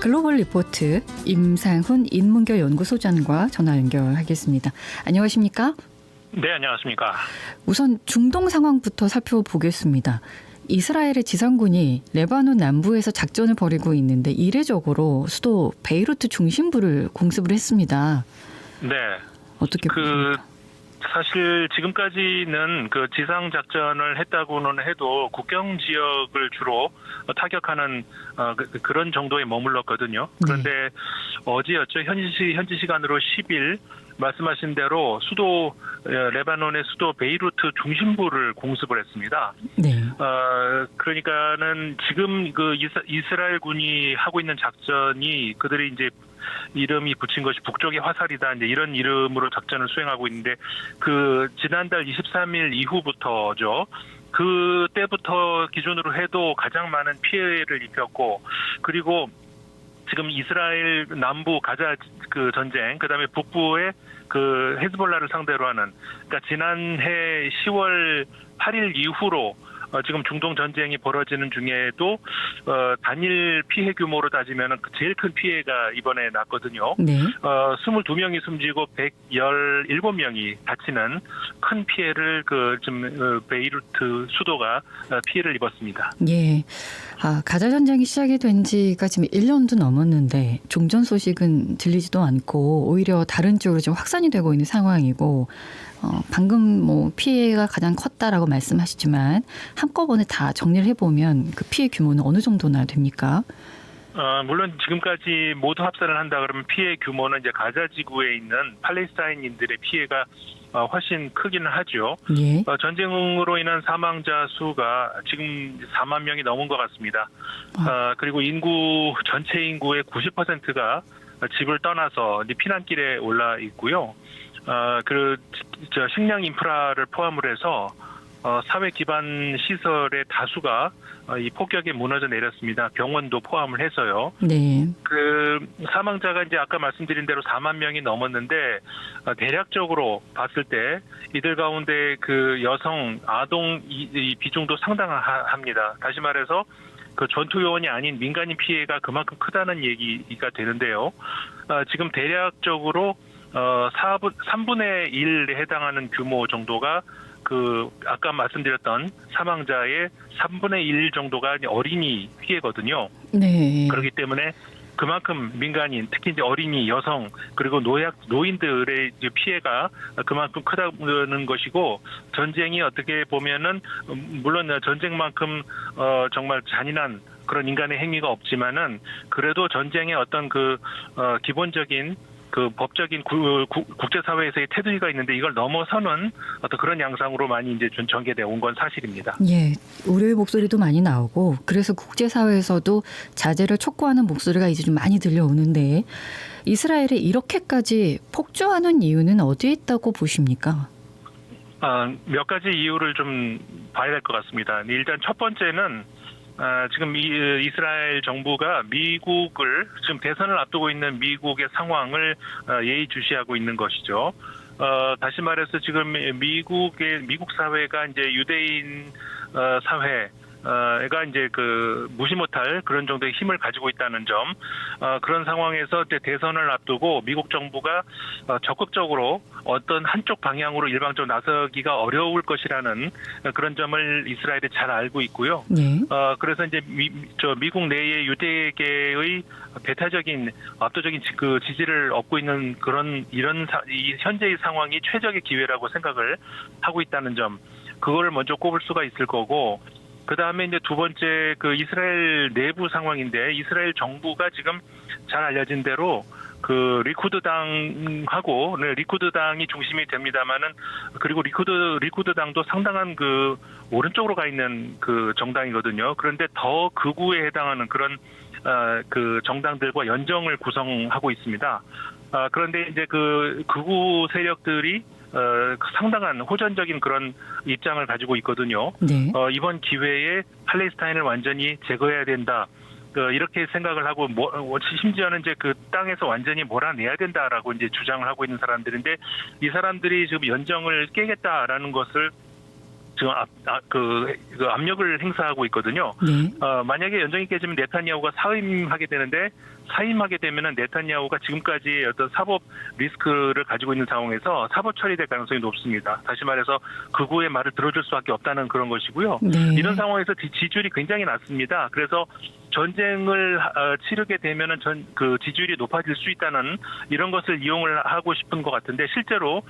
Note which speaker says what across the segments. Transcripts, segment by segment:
Speaker 1: 글로벌 리포트 임상훈 인문결 연구소장과 전화 연결하겠습니다. 안녕하십니까?
Speaker 2: 네, 안녕하십니까.
Speaker 1: 우선 중동 상황부터 살펴보겠습니다. 이스라엘의 지상군이 레바논 남부에서 작전을 벌이고 있는데 이례적으로 수도 베이루트 중심부를 공습을 했습니다.
Speaker 2: 네.
Speaker 1: 어떻게 보십니까?
Speaker 2: 사실 지금까지는 그 지상 작전을 했다고는 해도 국경 지역을 주로 타격하는 그런 정도에 머물렀거든요. 그런데 어제였죠. 현지 시간으로 10일 말씀하신 대로 레바논의 수도 베이루트 중심부를 공습을 했습니다.
Speaker 1: 네.
Speaker 2: 그러니까는 지금 그 이스라엘 군이 하고 있는 작전이 그들이 이제 이름이 붙인 것이 북쪽의 화살이다. 이제 이런 이름으로 작전을 수행하고 있는데 그 지난달 23일 이후부터죠. 그때부터 기준으로 해도 가장 많은 피해를 입혔고, 그리고 지금 이스라엘 남부 가자 그 전쟁, 그다음에 북부의 그 헤즈볼라를 상대로 하는, 그러니까 지난해 10월 8일 이후로 지금 중동 전쟁이 벌어지는 중에도 단일 피해 규모로 따지면 제일 큰 피해가 이번에 났거든요.
Speaker 1: 네.
Speaker 2: 22명이 숨지고 117명이 다치는 큰 피해를 지금 베이루트 수도가 피해를 입었습니다.
Speaker 1: 예. 가자 전쟁이 시작이 된 지가 지금 1년도 넘었는데 종전 소식은 들리지도 않고 오히려 다른 쪽으로 지금 확산이 되고 있는 상황이고, 방금 피해가 가장 컸다라고 말씀하시지만 한꺼번에 다 정리를 해보면 그 피해 규모는 어느 정도나 됩니까?
Speaker 2: 물론 지금까지 모두 합산을 한다 그러면 피해 규모는 이제 가자 지구에 있는 팔레스타인인들의 피해가 훨씬 크기는 하죠.
Speaker 1: 예.
Speaker 2: 전쟁으로 인한 사망자 수가 지금 4만 명이 넘은 것 같습니다. 그리고 전체 인구의 90%가 집을 떠나서 이제 피난길에 올라 있고요. 식량 인프라를 포함을 해서 사회 기반 시설의 다수가 이 폭격에 무너져 내렸습니다. 병원도 포함을 해서요.
Speaker 1: 네.
Speaker 2: 그 사망자가 이제 아까 말씀드린 대로 4만 명이 넘었는데, 대략적으로 봤을 때 이들 가운데 그 여성, 아동 이 비중도 상당합니다. 다시 말해서 그 전투 요원이 아닌 민간인 피해가 그만큼 크다는 얘기가 되는데요. 지금 대략적으로 3분의 1에 해당하는 규모 정도가 아까 말씀드렸던 사망자의 3분의 1 정도가 어린이 피해거든요.
Speaker 1: 네.
Speaker 2: 그렇기 때문에 그만큼 민간인, 특히 이제 어린이, 여성, 그리고 노인들의 피해가 그만큼 크다는 것이고, 전쟁이 어떻게 보면은, 물론 전쟁만큼, 정말 잔인한 그런 인간의 행위가 없지만은, 그래도 전쟁의 어떤 기본적인 법적인 국제사회에서의 태도가 있는데 이걸 넘어서는 어떤 그런 양상으로 많이 이제 전개되어 온 건 사실입니다.
Speaker 1: 예, 우려의 목소리도 많이 나오고, 그래서 국제사회에서도 자제를 촉구하는 목소리가 이제 좀 많이 들려오는데, 이스라엘이 이렇게까지 폭주하는 이유는 어디에 있다고 보십니까?
Speaker 2: 몇 가지 이유를 좀 봐야 될 것 같습니다. 일단 첫 번째는 지금 이스라엘 정부가 미국을, 지금 대선을 앞두고 있는 미국의 상황을 예의주시하고 있는 것이죠. 다시 말해서 지금 미국 사회가 이제 유대인 사회가 이제 무시 못할 그런 정도의 힘을 가지고 있다는 점, 그런 상황에서 대선을 앞두고 미국 정부가 적극적으로 어떤 한쪽 방향으로 일방적으로 나서기가 어려울 것이라는 그런 점을 이스라엘이 잘 알고 있고요.
Speaker 1: 네.
Speaker 2: 그래서 이제 미국 내의 유대계의 배타적인 압도적인 지지를 얻고 있는 이 현재의 상황이 최적의 기회라고 생각을 하고 있다는 점, 그거를 먼저 꼽을 수가 있을 거고, 그 다음에 이제 두 번째 이스라엘 내부 상황인데, 이스라엘 정부가 지금 잘 알려진 대로 리쿠드당하고, 리쿠드당이 중심이 됩니다만은, 그리고 리쿠드당도 상당한 오른쪽으로 가 있는 정당이거든요. 그런데 더 극우에 해당하는 그런 정당들과 연정을 구성하고 있습니다. 그런데 이제 극우 세력들이 상당한 호전적인 그런 입장을 가지고 있거든요.
Speaker 1: 네.
Speaker 2: 이번 기회에 팔레스타인을 완전히 제거해야 된다. 이렇게 생각을 하고, 심지어는 이제 땅에서 완전히 몰아내야 된다라고 이제 주장을 하고 있는 사람들인데, 이 사람들이 지금 연정을 깨겠다라는 것을 지금 압력을 행사하고 있거든요.
Speaker 1: 네.
Speaker 2: 만약에 연정이 깨지면 네타냐후가 사임하게 되는데, 사임하게 되면은 네타냐후가 지금까지의 어떤 사법 리스크를 가지고 있는 상황에서 사법 처리될 가능성이 높습니다. 다시 말해서 극우의 말을 들어줄 수밖에 없다는 그런 것이고요.
Speaker 1: 네.
Speaker 2: 이런 상황에서 지지율이 굉장히 낮습니다. 그래서 전쟁을 치르게 되면은 그 지지율이 높아질 수 있다는 이런 것을 이용을 하고 싶은 것 같은데 실제로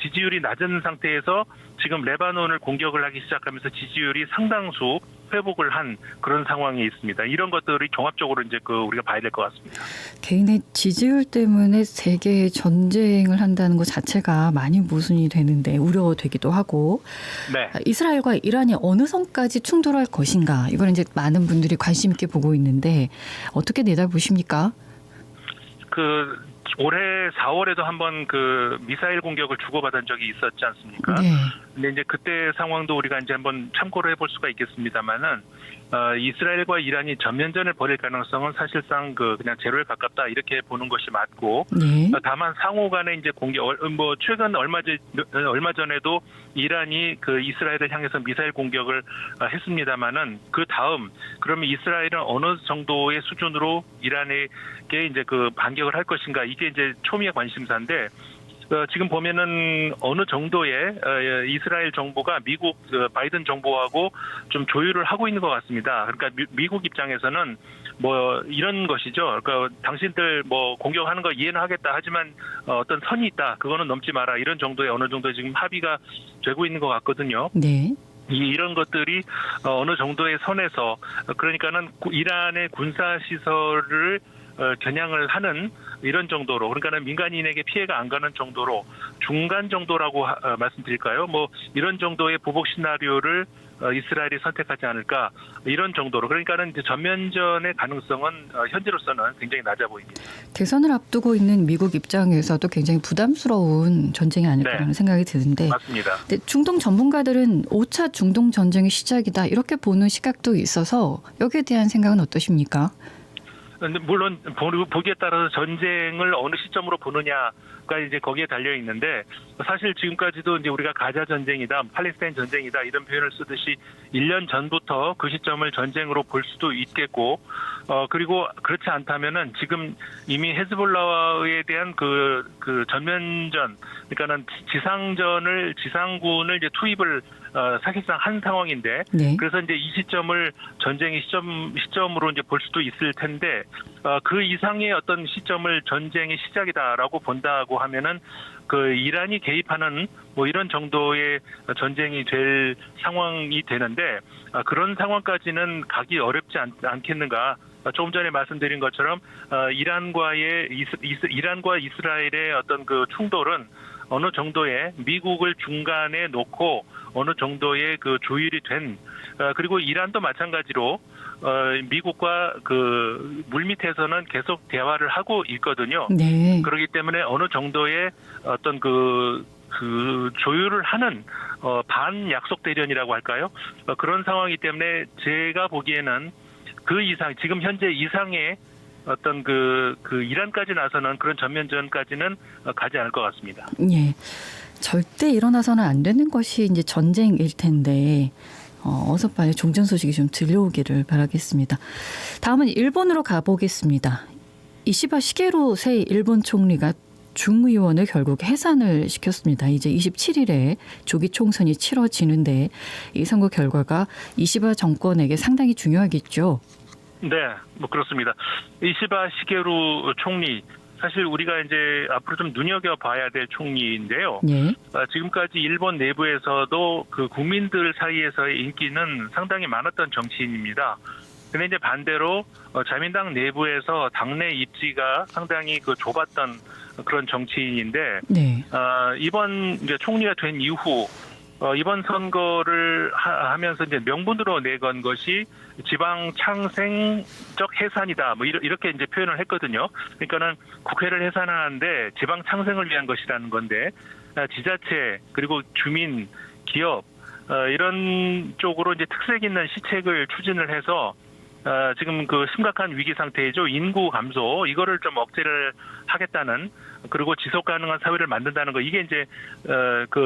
Speaker 2: 지지율이 낮은 상태에서 지금 레바논을 공격을 하기 시작하면서 지지율이 상당수 회복을 한 그런 상황이 있습니다. 이런 것들이 종합적으로 이제 우리가 봐야 될 것 같습니다.
Speaker 1: 개인의 지지율 때문에 세계 전쟁을 한다는 것 자체가 많이 모순이 되는데 우려되기도 하고
Speaker 2: 네.
Speaker 1: 이스라엘과 이란이 어느 선까지 충돌할 것인가 이걸 이제 많은 분들이 관심 있게 보고 있는데 어떻게 내다보십니까?
Speaker 2: 올해 4월에도 한번 미사일 공격을 주고받은 적이 있었지 않습니까?
Speaker 1: 네.
Speaker 2: 근데 이제 그때 상황도 우리가 이제 한번 참고를 해볼 수가 있겠습니다만은 이스라엘과 이란이 전면전을 벌일 가능성은 사실상 그냥 제로에 가깝다 이렇게 보는 것이 맞고,
Speaker 1: 네.
Speaker 2: 다만 상호간에 이제 최근 얼마 전에도 이란이 이스라엘을 향해서 미사일 공격을 했습니다만은 그 다음 그러면 이스라엘은 어느 정도의 수준으로 이란에게 이제 반격을 할 것인가 이게 이제 초미의 관심사인데. 지금 보면은 어느 정도의 이스라엘 정부가 미국 바이든 정부하고 좀 조율을 하고 있는 것 같습니다. 그러니까 미국 입장에서는 이런 것이죠. 그러니까 당신들 공격하는 거 이해는 하겠다. 하지만 어떤 선이 있다. 그거는 넘지 마라. 이런 정도의 어느 정도 지금 합의가 되고 있는 것 같거든요.
Speaker 1: 네.
Speaker 2: 이런 것들이 어느 정도의 선에서 그러니까는 이란의 군사 시설을 겨냥을 하는 이런 정도로 그러니까는 민간인에게 피해가 안 가는 정도로 중간 정도라고 말씀드릴까요? 이런 정도의 보복 시나리오를 이스라엘이 선택하지 않을까 이런 정도로 그러니까는 이제 전면전의 가능성은 현재로서는 굉장히 낮아 보입니다.
Speaker 1: 대선을 앞두고 있는 미국 입장에서도 굉장히 부담스러운 전쟁이 아닐까라는
Speaker 2: 네.
Speaker 1: 생각이 드는데
Speaker 2: 맞습니다.
Speaker 1: 근데 중동 전문가들은 5차 중동 전쟁의 시작이다 이렇게 보는 시각도 있어서 여기에 대한 생각은 어떠십니까?
Speaker 2: 물론 보기에 따라서 전쟁을 어느 시점으로 보느냐가 이제 거기에 달려 있는데 사실 지금까지도 이제 우리가 가자 전쟁이다, 팔레스타인 전쟁이다 이런 표현을 쓰듯이 1년 전부터 그 시점을 전쟁으로 볼 수도 있겠고 그리고 그렇지 않다면은 지금 이미 헤즈볼라에 대한 그 전면전 그러니까는 지상군을 이제 투입을 사실상 한 상황인데
Speaker 1: 네.
Speaker 2: 그래서 이제 이 시점을 전쟁의 시점으로 이제 볼 수도 있을 텐데 그 이상의 어떤 시점을 전쟁의 시작이다라고 본다고 하면은 이란이 개입하는 이런 정도의 전쟁이 될 상황이 되는데 그런 상황까지는 가기 어렵지 않겠는가? 조금 전에 말씀드린 것처럼 이란과 이스라엘의 어떤 충돌은 어느 정도의 미국을 중간에 놓고 어느 정도의 조율이 된 그리고 이란도 마찬가지로 미국과 물밑에서는 계속 대화를 하고 있거든요.
Speaker 1: 네.
Speaker 2: 그렇기 때문에 어느 정도의 어떤 조율을 하는 반약속 대련이라고 할까요? 그런 상황이기 때문에 제가 보기에는 그 이상 지금 현재 이상의 어떤 이란까지 나서는 그런 전면전까지는 가지 않을 것 같습니다.
Speaker 1: 예. 절대 일어나서는 안 되는 것이 이제 전쟁일 텐데 어서 빨리 종전 소식이 좀 들려오기를 바라겠습니다. 다음은 일본으로 가보겠습니다. 이시바 시게루 새 일본 총리가 중의원을 결국 해산을 시켰습니다. 이제 27일에 조기 총선이 치러지는데 이 선거 결과가 이시바 정권에게 상당히 중요하겠죠.
Speaker 2: 네, 그렇습니다. 이시바 시게루 총리 사실 우리가 이제 앞으로 좀 눈여겨봐야 될 총리인데요.
Speaker 1: 예.
Speaker 2: 지금까지 일본 내부에서도 국민들 사이에서의 인기는 상당히 많았던 정치인입니다. 근데 이제 반대로 자민당 내부에서 당내 입지가 상당히 좁았던 그런 정치인인데
Speaker 1: 네.
Speaker 2: 이번 이제 총리가 된 이후 이번 선거를 하면서 이제 명분으로 내건 것이 지방 창생적 해산이다. 이렇게 이제 표현을 했거든요. 그러니까는 국회를 해산하는데 지방 창생을 위한 것이라는 건데 지자체 그리고 주민, 기업 이런 쪽으로 이제 특색 있는 시책을 추진을 해서 지금 심각한 위기 상태이죠. 인구 감소 이거를 좀 억제를 하겠다는 그리고 지속 가능한 사회를 만든다는 거 이게 이제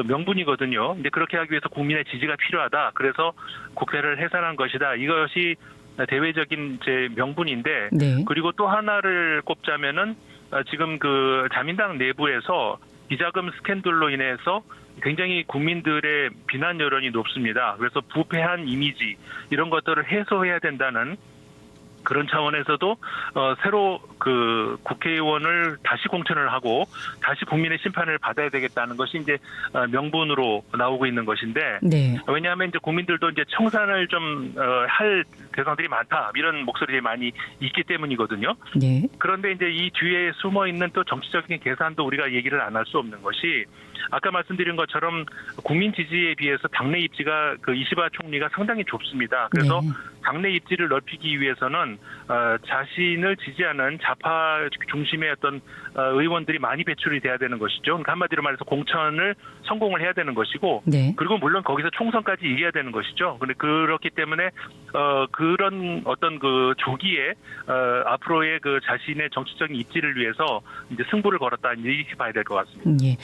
Speaker 2: 명분이거든요. 근데 그렇게 하기 위해서 국민의 지지가 필요하다. 그래서 국회를 해산한 것이다. 이것이 대외적인 제 명분인데
Speaker 1: 네.
Speaker 2: 그리고 또 하나를 꼽자면은 지금 그 자민당 내부에서 비자금 스캔들로 인해서 굉장히 국민들의 비난 여론이 높습니다. 그래서 부패한 이미지 이런 것들을 해소해야 된다는 그런 차원에서도 새로 그 국회의원을 다시 공천을 하고 다시 국민의 심판을 받아야 되겠다는 것이 이제 명분으로 나오고 있는 것인데
Speaker 1: 네.
Speaker 2: 왜냐하면 이제 국민들도 이제 청산을 좀 할 대상들이 많다 이런 목소리가 많이 있기 때문이거든요.
Speaker 1: 네.
Speaker 2: 그런데 이제 이 뒤에 숨어 있는 또 정치적인 계산도 우리가 얘기를 안 할 수 없는 것이 아까 말씀드린 것처럼 국민 지지에 비해서 당내 입지가 그 이시바 총리가 상당히 좁습니다. 그래서
Speaker 1: 네.
Speaker 2: 당내 입지를 넓히기 위해서는 자신을 지지하는 좌파 중심의 어떤 의원들이 많이 배출이 돼야 되는 것이죠. 그러니까 한마디로 말해서 공천을 성공을 해야 되는 것이고
Speaker 1: 네.
Speaker 2: 그리고 물론 거기서 총선까지 이겨야 되는 것이죠. 그런데 그렇기 때문에 그런 어떤 그 조기에 앞으로의 그 자신의 정치적인 입지를 위해서 이제 승부를 걸었다 이렇게 봐야 될 것 같습니다.
Speaker 1: 예.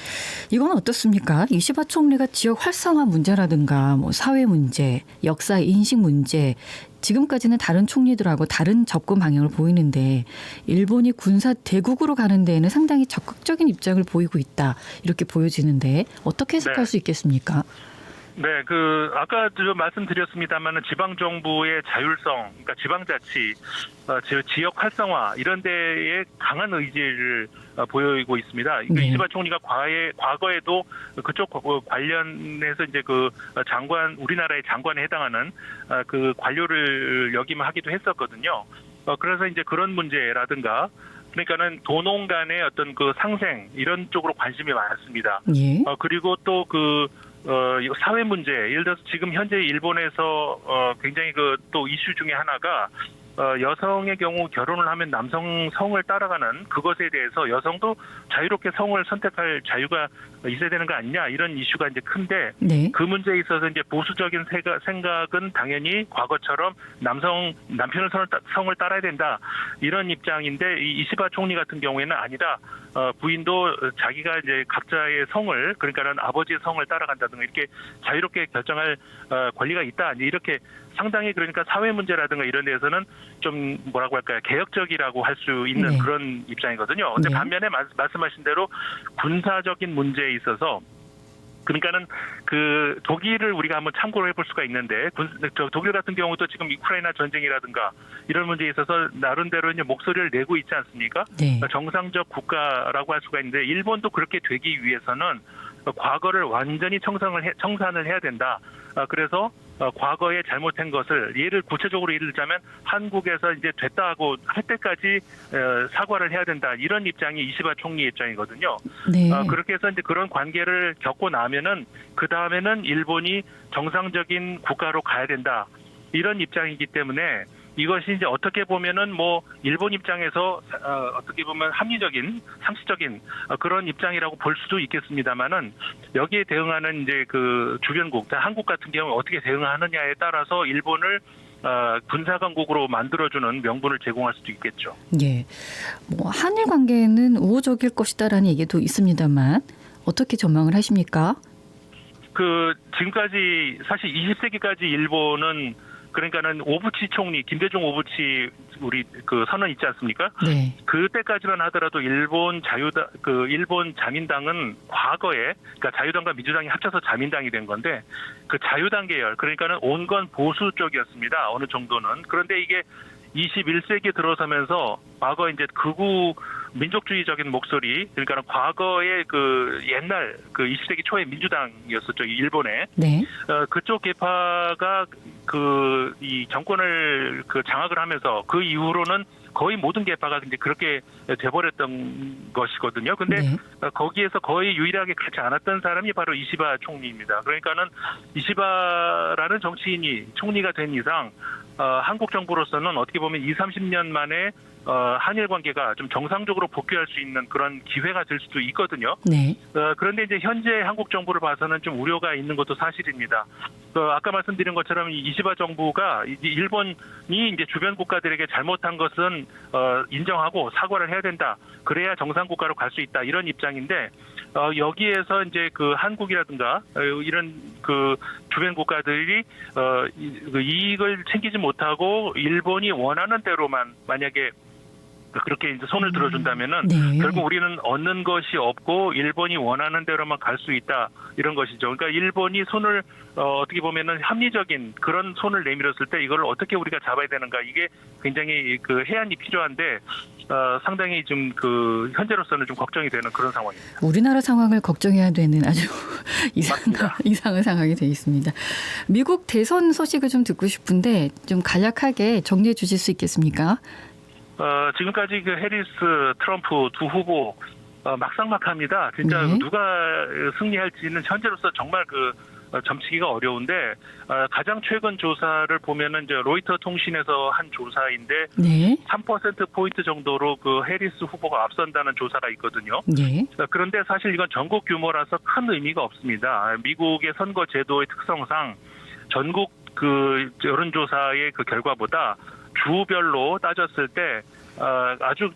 Speaker 1: 이건 어떻습니까? 이시바 총리가 지역 활성화 문제라든가 뭐 사회 문제, 역사 인식 문제 지금까지는 다른 총리들하고 다른 접근 방향을 보이는데 일본이 군사 대국으로 가는 데에는 상당히 적극적인 입장을 보이고 있다. 이렇게 보여지는데 어떻게 해석할 수 있겠습니까?
Speaker 2: 네, 그 아까 좀 말씀드렸습니다만은 지방 정부의 자율성, 그러니까 지방자치, 지역 활성화 이런 데에 강한 의지를 보이고 있습니다.
Speaker 1: 네.
Speaker 2: 이시바 총리가 과거에도 그쪽 관련해서 이제 그 장관 우리나라의 장관에 해당하는 그 관료를 역임하기도 했었거든요. 그래서 이제 그런 문제라든가. 그러니까는 도농 간의 어떤 그 상생 이런 쪽으로 관심이 많습니다.
Speaker 1: 예.
Speaker 2: 그리고 또 그 사회 문제, 예를 들어서 지금 현재 일본에서 굉장히 그 또 이슈 중에 하나가 여성의 경우 결혼을 하면 남성 성을 따라가는 그것에 대해서 여성도 자유롭게 성을 선택할 자유가 있어야 되는 거 아니냐 이런 이슈가 이제 큰데
Speaker 1: 네.
Speaker 2: 그 문제에 있어서 이제 보수적인 생각은 당연히 과거처럼 남편의 성을 따라야 된다 이런 입장인데 이 이시바 총리 같은 경우에는 아니다. 부인도 자기가 이제 각자의 성을 그러니까는 아버지의 성을 따라간다든가 이렇게 자유롭게 결정할 권리가 있다. 이렇게 상당히 그러니까 사회 문제라든가 이런 데에서는 좀 뭐라고 할까요? 개혁적이라고 할 수 있는
Speaker 1: 네.
Speaker 2: 그런 입장이거든요. 근데
Speaker 1: 네.
Speaker 2: 반면에 말씀하신 대로 군사적인 문제에 있어서 그러니까는 그 독일을 우리가 한번 참고를 해볼 수가 있는데 독일 같은 경우도 지금 우크라이나 전쟁이라든가 이런 문제에 있어서 나름대로 이제 목소리를 내고 있지 않습니까?
Speaker 1: 네.
Speaker 2: 정상적 국가라고 할 수가 있는데 일본도 그렇게 되기 위해서는 과거를 완전히 청산을 해야 된다. 그래서 과거에 잘못한 것을 구체적으로 예를 들자면 한국에서 이제 됐다고 할 때까지 사과를 해야 된다. 이런 입장이 이시바 총리 입장이거든요.
Speaker 1: 네.
Speaker 2: 그렇게 해서 이제 그런 관계를 겪고 나면은 그 다음에는 일본이 정상적인 국가로 가야 된다. 이런 입장이기 때문에 이것이 이제 어떻게 보면은 뭐 일본 입장에서 어떻게 보면 합리적인 상식적인 그런 입장이라고 볼 수도 있겠습니다만은 여기에 대응하는 이제 그 주변국, 한국 같은 경우 어떻게 대응하느냐에 따라서 일본을 군사 강국으로 만들어주는 명분을 제공할 수도 있겠죠.
Speaker 1: 예. 뭐 한일 관계는 우호적일 것이다라는 얘기도 있습니다만 어떻게 전망을 하십니까?
Speaker 2: 그 지금까지 사실 20세기까지 일본은 그러니까는 오부치 총리, 김대중 오부치 우리 그 선언 있지 않습니까?
Speaker 1: 네.
Speaker 2: 그때까지만 하더라도 일본 자민당은 과거에 그러니까 자유당과 민주당이 합쳐서 자민당이 된 건데 그 자유당 계열 그러니까는 온건 보수 쪽이었습니다. 어느 정도는. 그런데 이게 21세기 들어서면서 과거 이제 극우 민족주의적인 목소리 그러니까 과거의 그 옛날 그 20세기 초의 민주당이었었죠. 일본에.
Speaker 1: 네.
Speaker 2: 그쪽 계파가 이 정권을 장악을 하면서 그 이후로는 거의 모든 계파가 이제 그렇게 돼버렸던 것이거든요. 근데
Speaker 1: 네.
Speaker 2: 거기에서 거의 유일하게 그렇지 않았던 사람이 바로 이시바 총리입니다. 그러니까는 이시바라는 총리가 된 이상 한국 정부로서는 어떻게 보면 20-30년 만에 한일 관계가 좀 정상적으로 복귀할 수 있는 그런 기회가 될 수도 있거든요.
Speaker 1: 네.
Speaker 2: 그런데 이제 현재 한국 정부를 봐서는 좀 우려가 있는 것도 사실입니다. 아까 말씀드린 것처럼 이시바 정부가 일본이 이제 주변 국가들에게 잘못한 것은 인정하고 사과를 해야 된다. 그래야 정상 국가로 갈 수 있다. 이런 입장인데 여기에서 이제 그 한국이라든가 이런 그 주변 국가들이 그 이익을 챙기지 못하고 일본이 원하는 대로만 만약에 그렇게 이제 손을 들어준다면은
Speaker 1: 네.
Speaker 2: 결국 우리는 얻는 것이 없고 일본이 원하는 대로만 갈 수 있다 이런 것이죠. 그러니까 일본이 손을 어떻게 보면은 합리적인 그런 손을 내밀었을 때 이걸 어떻게 우리가 잡아야 되는가 이게 굉장히 그 해안이 필요한데 상당히 좀 그 현재로서는 좀 걱정이 되는 그런 상황입니다.
Speaker 1: 우리나라 상황을 걱정해야 되는 아주
Speaker 2: 맞습니다.
Speaker 1: 이상한 상황이 돼 있습니다. 미국 대선 소식을 좀 듣고 싶은데 좀 간략하게 정리해 주실 수 있겠습니까?
Speaker 2: 지금까지 그 해리스, 트럼프 두 후보 막상막합니다. 진짜
Speaker 1: 네.
Speaker 2: 누가 승리할지는 현재로서 정말 그 점치기가 어려운데 가장 최근 조사를 보면은 이제 로이터 통신에서 한 조사인데
Speaker 1: 네.
Speaker 2: 3% 포인트 정도로 그 해리스 후보가 앞선다는 조사가 있거든요.
Speaker 1: 네.
Speaker 2: 그런데 사실 이건 전국 규모라서 큰 의미가 없습니다. 미국의 선거 제도의 특성상 전국 그 여론조사의 그 결과보다 주별로 따졌을 때 아주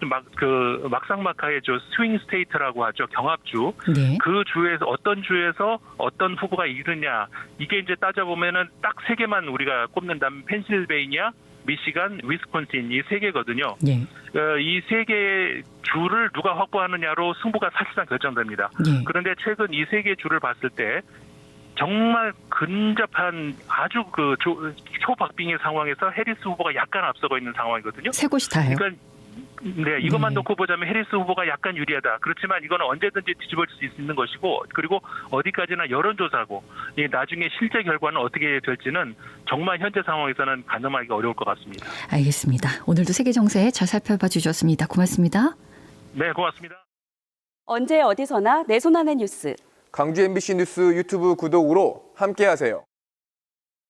Speaker 2: 막상막하의 스윙 스테이트라고 하죠. 경합주.
Speaker 1: 네.
Speaker 2: 그 주에서 어떤 후보가 이기느냐 이게 이제 따져보면은 딱 세 개만 우리가 꼽는다면 펜실베이니아, 미시간, 위스콘신 이 세 개거든요.
Speaker 1: 네.
Speaker 2: 이 세 개의 주를 누가 확보하느냐로 승부가 사실상 결정됩니다.
Speaker 1: 네.
Speaker 2: 그런데 최근 이 세 개 주를 봤을 때 정말 근접한 아주 그 초박빙의 상황에서 해리스 후보가 약간 앞서고 있는 상황이거든요.
Speaker 1: 세 곳이 다예요.
Speaker 2: 그러니까 네, 이것만
Speaker 1: 네.
Speaker 2: 놓고 보자면 해리스 후보가 약간 유리하다. 그렇지만 이거는 언제든지 뒤집을 수 있는 것이고 그리고 어디까지나 여론조사고 나중에 실제 결과는 어떻게 될지는 정말 현재 상황에서는 가늠하기가 어려울 것 같습니다.
Speaker 1: 알겠습니다. 오늘도 세계 정세 잘 살펴봐 주셨습니다. 고맙습니다.
Speaker 2: 네, 고맙습니다.
Speaker 3: 언제 어디서나 내 손 안의 뉴스.
Speaker 4: 강주 MBC 뉴스 유튜브 구독으로 함께하세요.